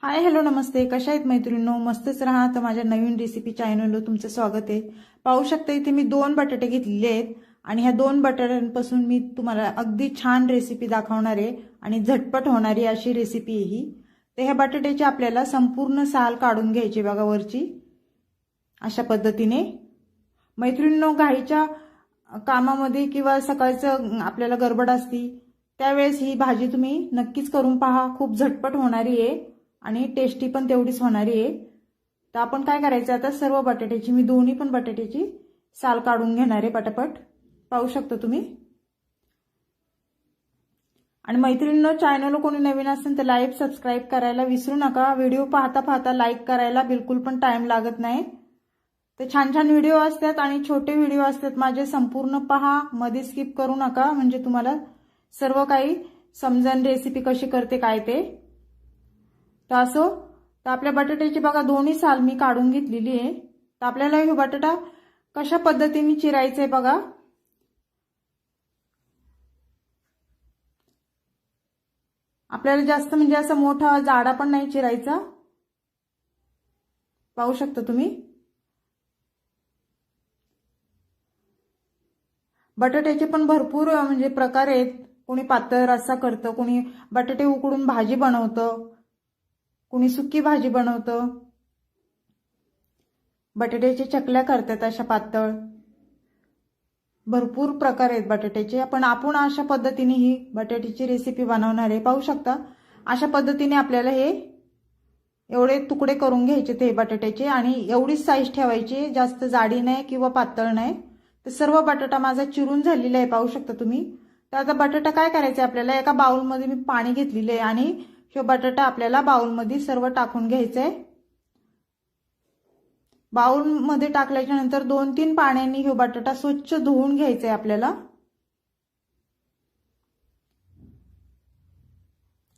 Hi hello नमस्ते, कशा आहेत मैत्रिणींनो? मस्तच राहा. तर माझ्या नवीन रेसिपी चॅनलवर तुमचं स्वागत आहे. पाहू शकता इथे मी 2 बटाटे घेतलेले आहेत आणि ह्या 2 बटाट्यांपासून मी तुम्हाला अगदी छान रेसिपी दाखवणार आहे आणि झटपट होणारी अशी रेसिपी आहे ही. तर ह्या बटाट्याची आपल्याला संपूर्ण साल काढून घ्यायची बघा वरची, अशा पद्धतीने. मैत्रिणींनो, घाईच्या कामामध्ये किंवा सकाळचं आपल्याला गडबड असती त्यावेळेस ही भाजी तुम्ही नक्कीच करून पहा. खूप झटपट होणारी आहे आणि टेस्टी पण तेवढीच होणारी आहे. तर आपण काय करायचं, आता सर्व बटाट्याची मी दोन्ही पण बटाट्याची साल काढून घेणार आहे पटापट. पाहू शकता तुम्ही. आणि मैत्रिणींनो, चॅनलला कोणी नवीन असेल तर लाईक सबस्क्राईब करायला विसरू नका. व्हिडिओ पाहता पाहता लाईक करायला बिलकुल पण टाइम लागत नाही. तर छान छान व्हिडिओ असतात आणि छोटे व्हिडिओ असतात माझे, संपूर्ण पहा, मध्ये स्किप करू नका, म्हणजे तुम्हाला सर्व काही समजन रेसिपी कशी करते काय ते. तर असो, तर आपल्या बटाट्याची बघा दोन्ही साल मी काढून घेतलेली आहे. तर आपल्याला हे बटाटा कशा पद्धतीने चिरायचा आहे बघा. आपल्याला जास्त म्हणजे असा मोठा जाडा पण नाही चिरायचा. पाहू शकता तुम्ही. बटाट्याचे पण भरपूर म्हणजे प्रकार आहेत. कोणी पातळ रस्सा करतं, कोणी बटाटे उकडून भाजी बनवतं, कोणी सुकी भाजी बनवतं, बटाट्याच्या चकल्या करतात अशा पातळ. भरपूर प्रकार आहेत बटाट्याचे. आपण अशा पद्धतीने ही बटाट्याची रेसिपी बनवणार आहे. पाहू शकता अशा पद्धतीने आपल्याला हे एवढे तुकडे करून घ्यायचे ते बटाट्याचे आणि एवढीच साईज ठेवायची, जास्त जाडी नाही किंवा पातळ नाही. तर सर्व बटाटा माझा चिरून झालेला आहे, पाहू शकता तुम्ही. तर आता बटाटा काय करायचं, आपल्याला एका बाउलमध्ये मी पाणी घेतलेलं आहे आणि हे बटाटा आपल्याला बाउलमध्ये सर्व टाकून घ्यायचं आहे. बाउलमध्ये टाकल्याच्या नंतर 2-3 पाण्याने हे बटाटा स्वच्छ धुवून घ्यायचा आहे आपल्याला.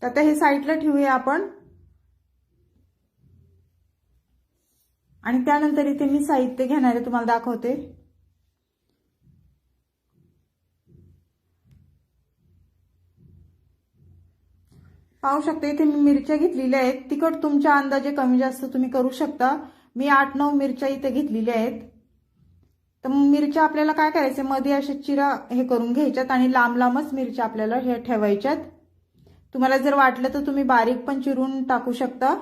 आता हे साईडला ठेवूया आपण. आणि त्यानंतर इथे मी साहित्य घेणार आहे, तुम्हाला दाखवते. पाहू शकता इथे मी मिरच्या घेतलेल्या आहेत. तिखट तुमच्या अंदाजे कमी जास्त तुम्ही करू शकता. मी 8-9 मिरच्या इथे घेतलेल्या आहेत. तर मिरच्या आपल्याला काय करायचं, मध्ये अशा चिरा हे करून घ्यायच्यात आणि लांब लांबच मिरच्या आपल्याला हे ठेवायच्यात. तुम्हाला जर वाटलं तर तुम्ही बारीक पण चिरून टाकू शकता,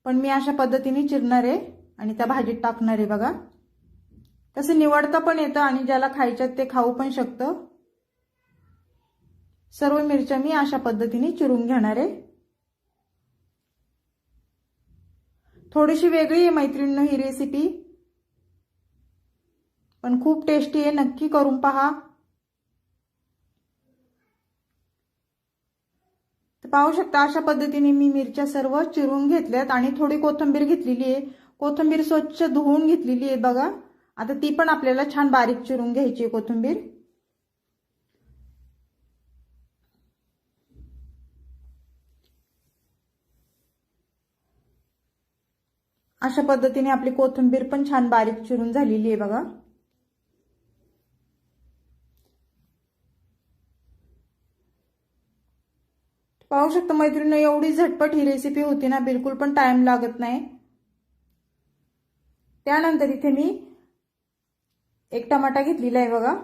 पण मी अशा पद्धतीने चिरणार आहे आणि त्या भाजीत टाकणार आहे बघा. तसं निवडता पण येतं आणि ज्याला खायच्यात ते खाऊ पण शकतं. सर्व मिरच्या मी अशा पद्धतीने चिरून घेणार आहे. थोडीशी वेगळी आहे मैत्रिणींनो ही रेसिपी, पण खूप टेस्टी आहे. नक्की करून पहा. तर पाहू शकता अशा पद्धतीने मी मिरच्या सर्व चिरून घेतल्यात आणि थोडी कोथिंबीर घेतलेली आहे. कोथिंबीर स्वच्छ धुवून घेतलेली आहे बघा. आता ती पण आपल्याला छान बारीक चिरून घ्यायची आहे कोथिंबीर. अशा पद्धतीने आपली कोथिंबीर पण छान बारीक चिरून झालेली आहे बघा. पाहू शकता मैत्रिणींनो, एवढी झटपट ही रेसिपी होती ना, बिलकुल पण टाइम लागत नाही. त्यानंतर इथे मी एक टमाटा घेतलेला आहे बघा,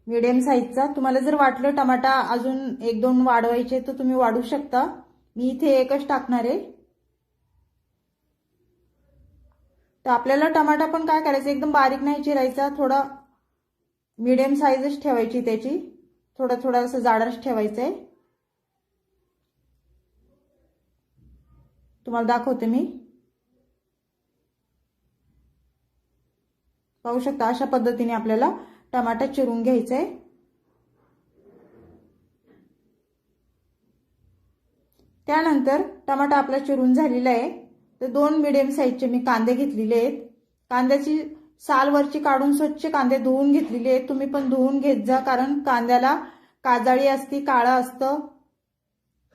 मीडियम साईजचा. तुम्हाला जर वाटलं टमाटा अजून 1-2 वाढवायचे तर तुम्ही वाढवू शकता. मी इथे एकच टाकणार आहे. तर आपल्याला टमाटा पण काय करायचं, एकदम बारीक नाही चिरायचा, थोडा मीडियम साईजच ठेवायची त्याची, थोडं जाडच ठेवायचं आहे. तुम्हाला दाखवते मी. पाहू शकता अशा पद्धतीने आपल्याला टमाटा चिरून घ्यायचा आहे. त्यानंतर टमाटा आपला चिरून झालेला आहे. तर 2 मीडियम साईजचे मी कांदे घेतलेले आहेत. कांद्याची सालवरची काढून स्वच्छ कांदे धुवून घेतलेले आहेत. तुम्ही पण धुवून घेत जा, कारण कांद्याला काजळी असती, काळं असतं,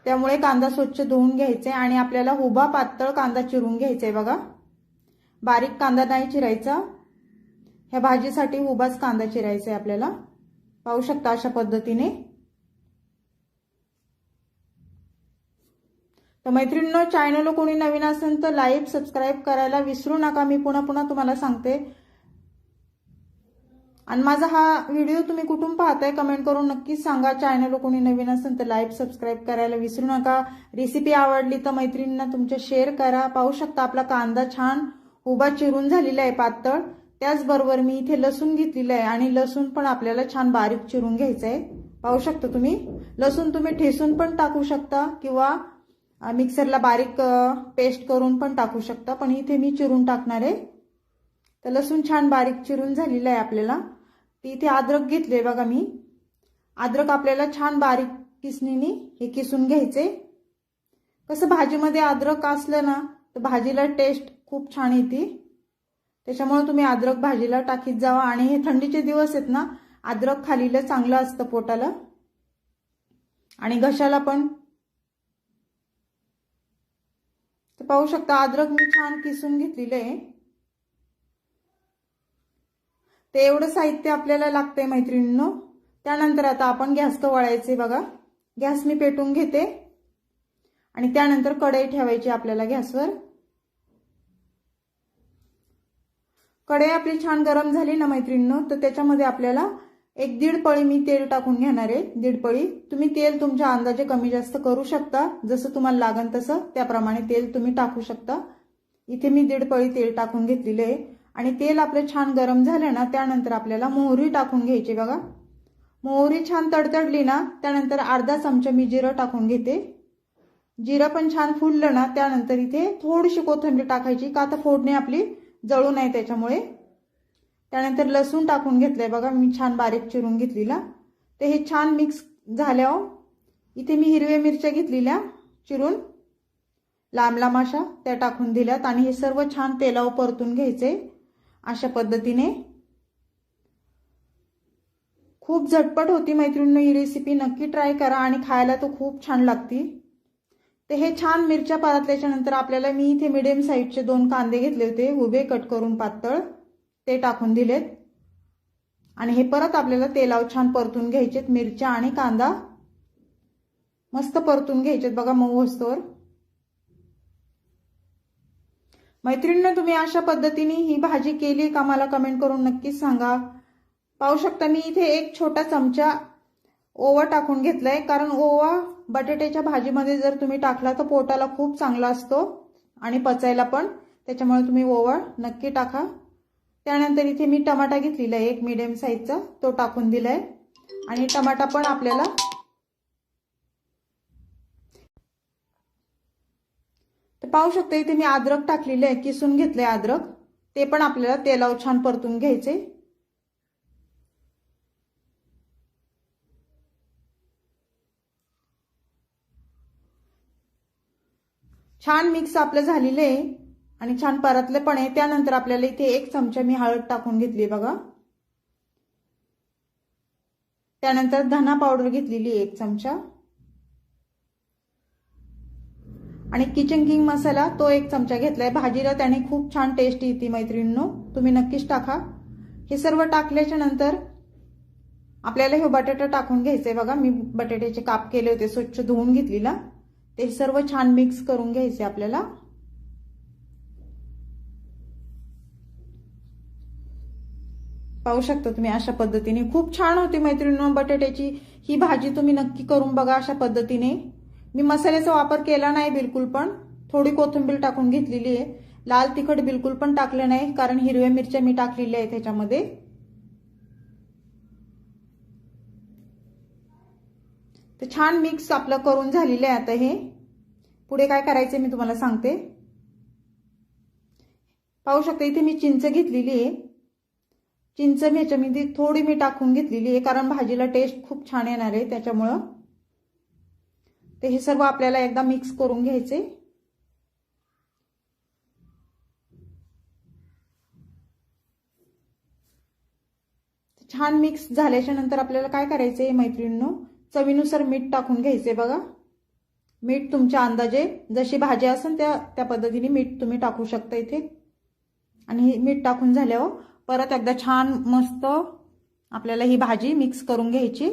त्यामुळे कांदा स्वच्छ धुवून घ्यायचा आहे. आणि आपल्याला उभा पातळ कांदा चिरून घ्यायचा आहे बघा. बारीक कांदा नाही चिरायचा, ह्या भाजीसाठी उभाच कांदा चिरायचा आहे आपल्याला. पाहू शकता अशा पद्धतीने. तर मैत्रिणींनो, चॅनल कोणी नवीन असेल तर लाईक सबस्क्राईब करायला विसरू नका. मी पुन्हा पुन्हा तुम्हाला सांगते. आणि माझा हा व्हिडिओ तुम्ही कुठून पाहताय कमेंट करून नक्कीच सांगा. चॅनल कोणी नवीन असेल तर लाईक सबस्क्राईब करायला विसरू नका. रेसिपी आवडली तर मैत्रिणींना तुमच्या शेअर करा. पाहू शकता आपला कांदा छान उभा चिरून झालेला आहे पातळ. त्याचबरोबर मी इथे लसूण घेतलेला आहे आणि लसूण पण आपल्याला छान बारीक चिरून घ्यायचं आहे. पाहू शकता तुम्ही. लसूण तुम्ही ठेसून पण टाकू शकता किंवा मिक्सरला बारीक पेस्ट करून पण टाकू शकता, पण इथे मी चिरून टाकणार आहे. तर लसूण छान बारीक चिरून झालेला आहे आपल्याला. इथे अद्रक घेतले बघा मी. अद्रक आपल्याला छान बारीक किसणीने हे किसून घ्यायचे. कसं भाजीमध्ये अद्रक असलं ना तर भाजीला टेस्ट खूप छान येते. त्याच्यामुळे तुम्ही अद्रक भाजीला टाकीत जावा. आणि हे थंडीचे दिवस आहेत ना, अद्रक खाल्लेलं चांगलं असतं पोटाला आणि घशाला पण. तर पाहू शकता अद्रक मी छान किसून घेतलेलं आहे. ते एवढं साहित्य आपल्याला लागतंय मैत्रिणींनो. त्यानंतर आता आपण गॅस वळायचे बघा. गॅस मी पेटवून घेते आणि त्यानंतर कढई ठेवायची आपल्याला गॅसवर. कढई आपली छान गरम झाली ना मैत्रिणींनो, तर त्याच्यामध्ये आपल्याला 1-1.5 पळी मी तेल टाकून घेणार आहे. 1.5 पळी. तुम्ही तेल तुमच्या अंदाजे कमी जास्त करू शकता. जसं तुम्हाला लागेल तसं त्याप्रमाणे तेल तुम्ही टाकू शकता. इथे मी 1.5 पळी तेल टाकून घेतलेले आहे. आणि तेल आपलं छान गरम झालं ना त्यानंतर आपल्याला मोहरी टाकून घ्यायची बघा. मोहरी छान तडतडली ना त्यानंतर अर्धा चमचा मी जिरं टाकून घेते. जिरं पण छान फुललं ना त्यानंतर इथे थोडीशी कोथिंबीर टाकायची, का तर फोडणी आपली जळू नये त्याच्यामुळे. त्यानंतर लसूण टाकून घेतलंय बघा मी छान बारीक चिरून घेतलेला. तर हे छान मिक्स झाल्यावर इथे मी हिरव्या मिरच्या घेतलेल्या चिरून लांब लांब अशा त्या टाकून दिल्यात आणि हे सर्व छान तेलावर परतून घ्यायचे अशा पद्धतीने. खूप झटपट होती मैत्रिणींनो ही रेसिपी. नक्की ट्राय करा आणि खायला तो खूप छान लागती. तर हे छान मिरच्या परतल्याच्या नंतर आपल्याला मी इथे मीडियम साईजचे 2 कांदे घेतले होते उभे कट करून पातळ, ते टाकून दिलेत. आणि हे परत आपल्याला तेलावर छान परतून घ्यायचेत. मिरच्या आणि कांदा मस्त परतून घ्यायचेत बघा मऊ होस्तोवर. मैत्रिणींनो, तुम्ही अशा पद्धतीने ही भाजी केली का मला कमेंट करून नक्कीच सांगा. पाहू शकता मी इथे 1 छोटा चमचा ओवा टाकून घेतलाय, कारण ओवा बटाट्याच्या भाजीमध्ये जर तुम्ही टाकला तर पोटाला खूप चांगला असतो आणि पचायला पण. त्याच्यामुळे तुम्ही ओवा नक्की टाका. त्यानंतर इथे मी टमाटा घेतलेला आहे 1 मीडियम साईजचा, तो टाकून दिलाय. आणि टमाटा पण आपल्याला तर पाहू शकता इथे मी अद्रक टाकलेले आहे, किसून घेतले अद्रक. ते पण आपल्याला तेलावर छान परतून घ्यायचे. छान मिक्स आपलं झालेलं आहे आणि छान परतले पण आहे. त्यानंतर आपल्याला इथे 1 चमचा मी हळद टाकून घेतली बघा. त्यानंतर धना पावडर घेतलेली 1 चमचा आणि किचन किंग मसाला तो 1 चमचा घेतलाय. भाजीला त्याने खूप छान टेस्ट येते मैत्रिणींनो, तुम्ही नक्कीच टाका. हे सर्व टाकल्याच्या नंतर आपल्याला हे बटाटा टाकून घ्यायचंय बघा. मी बटाट्याचे काप केले होते, स्वच्छ धुवून घेतलेला. ते सर्व छान मिक्स करून घ्यायचे आपल्याला. पाहू शकता तुम्ही अशा पद्धतीने. खूप छान होती मैत्रिणींनो बटाट्याची ही भाजी. तुम्ही नक्की करून बघा अशा पद्धतीने. मी मसाल्याचा वापर केला नाही बिलकुल पण. थोडी कोथिंबीर टाकून घेतलेली आहे. लाल तिखट बिलकुल पण टाकलं नाही, कारण हिरव्या मिरच्या मी टाकलेल्या आहेत त्याच्यामध्ये. तर छान मिक्स आपलं करून झालेलं आहे. आता हे पुढे काय करायचं मी तुम्हाला सांगते. पाहू शकता इथे मी चिंच घेतलेली आहे. चिंच ह्याच्यामध्ये थोडी मी टाकून घेतलेली आहे, कारण भाजीला टेस्ट खूप छान येणार आहे त्याच्यामुळं. ते हे सर्व आपल्याला एकदा मिक्स करून घ्यायचे. छान मिक्स झाल्याच्या नंतर आपल्याला काय करायचंय मैत्रिणींनो, चवीनुसार मीठ टाकून घ्यायचे बघा. मीठ तुमच्या अंदाजे जशी भाजी असेल त्या पद्धतीने मीठ तुम्ही टाकू शकता इथे. आणि मीठ टाकून झाल्यावर परत एकदा छान मस्त आपल्याला ही भाजी मिक्स करून घ्यायची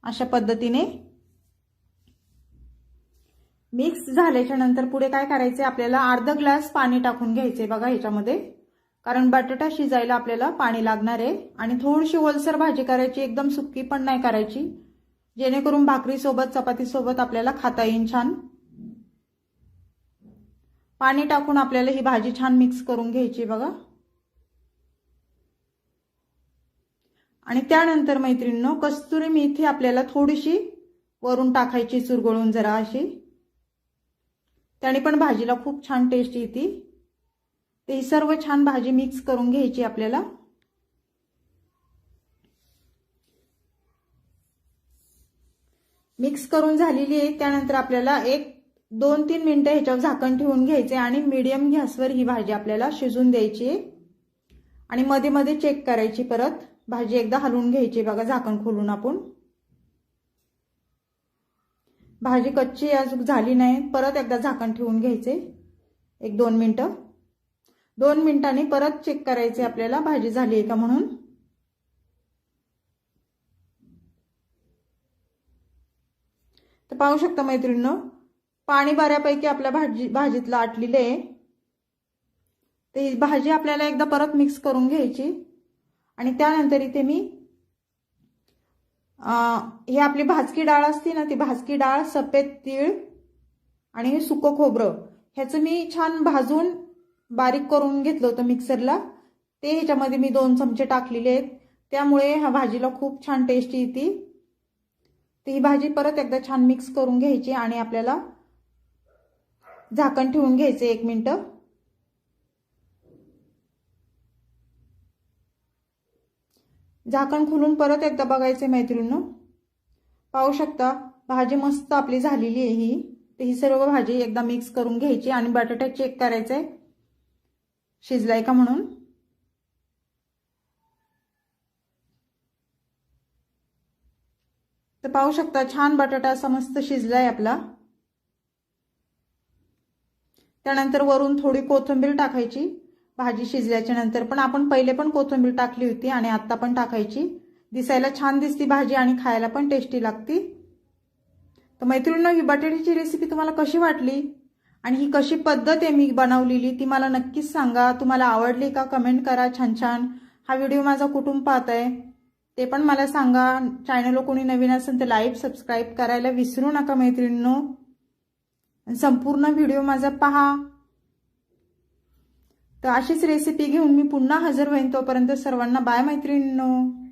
अशा पद्धतीने. मिक्स झाल्याच्या नंतर पुढे काय करायचे, आपल्याला अर्धा ग्लास पाणी टाकून घ्यायचे बघा ह्याच्यामध्ये, कारण बटाटा शिजायला आपल्याला पाणी लागणार आहे. आणि थोडीशी ओलसर भाजी करायची, एकदम सुक्की पण नाही करायची, जेणेकरून भाकरी सोबत चपाती सोबत आपल्याला खाता येईल छान. पाणी टाकून आपल्याला ही भाजी छान मिक्स करून घ्यायची बघा. आणि त्यानंतर मैत्रिणींनो, कस्तुरी मेथी आपल्याला थोडीशी वरून टाकायची चुरगळून जरा अशी, त्याने पण भाजीला खूप छान टेस्ट येते. ते सर्व छान भाजी मिक्स करून घ्यायची आपल्याला. मिक्स करून झालेली आहे. त्यानंतर आपल्याला 1-2-3 मिनिटं ह्याच्यावर झाकण ठेवून घ्यायचे आणि मीडियम गॅसवर ही भाजी आपल्याला शिजून द्यायची. आणि मध्ये मध्ये चेक करायची, परत भाजी एकदा हलवून घ्यायची बघा झाकण खोलून. आपण भाजी कच्ची अजून झाली नाही, परत एकदा झाकण ठेवून घ्यायचे 1-2 मिनिटं. 2 मिनिटांनी परत चेक करायचे आपल्याला भाजी झाली आहे का म्हणून. तर पाहू शकता मैत्रिणींनो, पाणी बऱ्यापैकी आपल्या भाजीतलं आटलेलं आहे. ते भाजी आपल्याला एकदा परत मिक्स करून घ्यायची. आणि त्यानंतर इथे मी हे आपली भाजकी डाळ असते ना, ती भाजकी डाळ, सफेद तीळ आणि सुकं खोबरं ह्याचं मी छान भाजून बारीक करून घेतलं होतं मिक्सरला. ते ह्याच्यामध्ये मी 2 चमचे टाकलेले आहेत, त्यामुळे ह्या भाजीला खूप छान टेस्ट येते. ही भाजी परत एकदा छान मिक्स करून घ्यायची आणि आपल्याला झाकण ठेवून घ्यायचं 1 मिनिट. झाकण खोलून परत एकदा बघायचे मैत्रिणींनो. पाहू शकता भाजी मस्त आपली झालेली आहे ही. तर ही सर्व भाजी एकदा मिक्स करून घ्यायची आणि बटाटा चेक करायचा शिजलाय का म्हणून. तर पाहू शकता छान बटाटा असा मस्त शिजलाय आपला. त्यानंतर वरून थोडी कोथिंबीर टाकायची भाजी शिजल्याच्या नंतर. पण आपण पहिले पण कोथिंबीर टाकली होती आणि आता पण टाकायची. दिसायला छान दिसती भाजी आणि खायला पण टेस्टी लागती. तर मैत्रिणींनो, ही बटाट्याची रेसिपी तुम्हाला कशी वाटली आणि ही कशी पद्धत आहे मी बनवलेली ती मला नक्कीच सांगा. तुम्हाला आवडली का कमेंट करा छान छान. हा व्हिडिओ माझा कुटुंब पाहतंय ते पण मला सांगा. चॅनलला कोणी नवीन असेल तर लाईक सबस्क्राईब करायला विसरू नका मैत्रिणींनो. संपूर्ण व्हिडिओ माझा पहा. तर अशीच रेसिपी घेऊन मी पुन्हा हजर होईन. तोपर्यंत सर्वांना बाय मैत्रिणींनो.